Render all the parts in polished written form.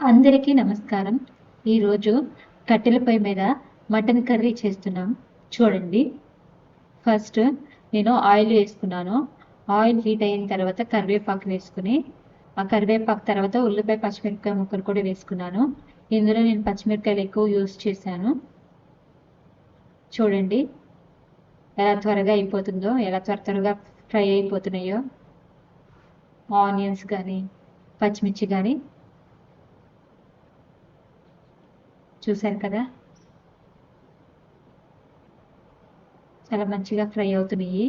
అందరికీ నమస్కారం. ఈరోజు కట్టెల పొయ్యి మీద మటన్ కర్రీ చేస్తున్నాం. చూడండి. ఫస్ట్ నేను ఆయిల్ వేసుకున్నాను. ఆయిల్ హీట్ అయిన తర్వాత కరివేపాకు వేసుకుని, ఆ కరివేపాకు తర్వాత ఉల్లిపాయ పచ్చిమిరపకాయ ముక్కలు కూడా వేసుకున్నాను. ఇందులో నేను పచ్చిమిరపకాయలు ఎక్కువ యూజ్ చేశాను. చూడండి ఎలా త్వరగా అయిపోతుందో, ఎలా త్వరగా ఫ్రై అయిపోతున్నాయో ఆనియన్స్ కానీ పచ్చిమిర్చి కానీ. చూసారు కదా, చాలా మంచిగా ఫ్రై అవుతున్నాయి.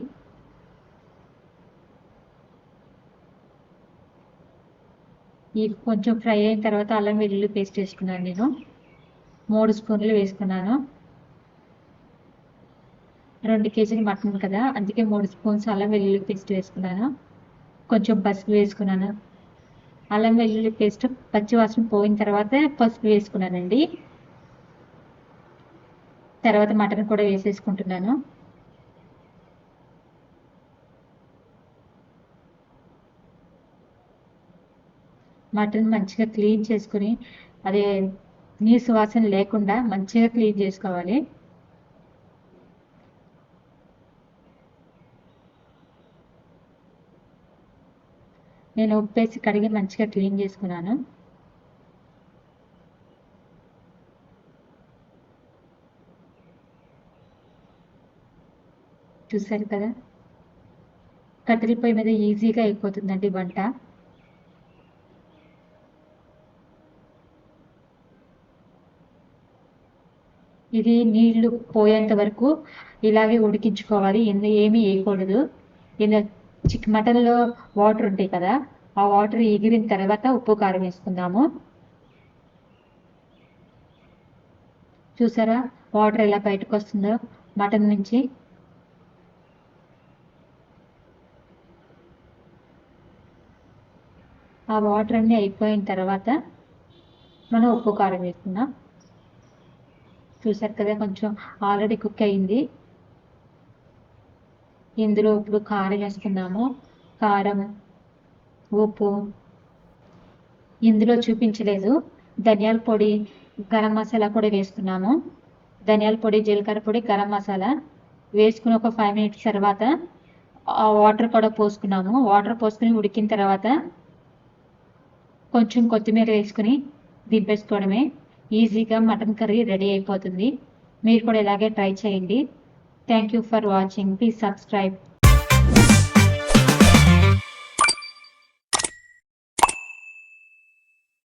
ఈ కొంచెం ఫ్రై అయిన తర్వాత అల్లం వెల్లుల్లి పేస్ట్ వేసుకున్నాను. నేను 3 స్పూన్లు వేసుకున్నాను. 2 కేజీలు మటన్ కదా, అందుకే 3 స్పూన్స్ అల్లం వెల్లుల్లి పేస్ట్ వేసుకున్నాను. కొంచెం పసుపు వేసుకున్నాను. అల్లం వెల్లుల్లి పేస్ట్ పచ్చివాసన పోయిన తర్వాత పసుపు వేసుకున్నానండి. తర్వాత మటన్ కూడా వేసేసుకుంటున్నాను. మటన్ మంచిగా క్లీన్ చేసుకుని, అదే నీసు వాసన లేకుండా మంచిగా క్లీన్ చేసుకోవాలి. నేను ఉప్పేసి కడిగి మంచిగా క్లీన్ చేసుకున్నాను. చూసారు కదా, కట్టెల పొయ్యి మీద ఈజీగా అయిపోతుందండి వంట. ఇది నీళ్లు పోయేంత వరకు ఇలాగే ఉడికించుకోవాలి. ఏమీ వేయకూడదు. మటన్లో వాటర్ ఉంటాయి కదా, ఆ వాటర్ ఎగిరిన తర్వాత ఉప్పు కారం వేసుకుందాము. చూసారా వాటర్ ఎలా బయటకు వస్తుందో మటన్ నుంచి. ఆ వాటర్ అన్నీ అయిపోయిన తర్వాత మనం ఉప్పు కారం వేసుకుందాం. చూసారు కదా, కొంచెం ఆల్రెడీ కుక్ అయింది. ఇందులో ఇప్పుడు కారం వేసుకుందాము. కారం, ఉప్పు, ఇందులో చూపించలేదు ధనియాల పొడి, గరం మసాలా కూడా వేసుకున్నాము. ధనియాల పొడి, జీలకర్ర పొడి, గరం మసాలా వేసుకుని ఒక 5 మినిట్స్ తర్వాత ఆ వాటర్ కూడా పోసుకున్నాము. వాటర్ పోసుకుని ఉడికిన తర్వాత కొంచెం కొత్తిమీర వేసుకుని దింపేసుకోవడమే. ఈజీగా మటన్ కర్రీ రెడీ అయిపోతుంది. మీరు కూడా ఇలాగే ట్రై చేయండి. Thank you for watching. Please subscribe.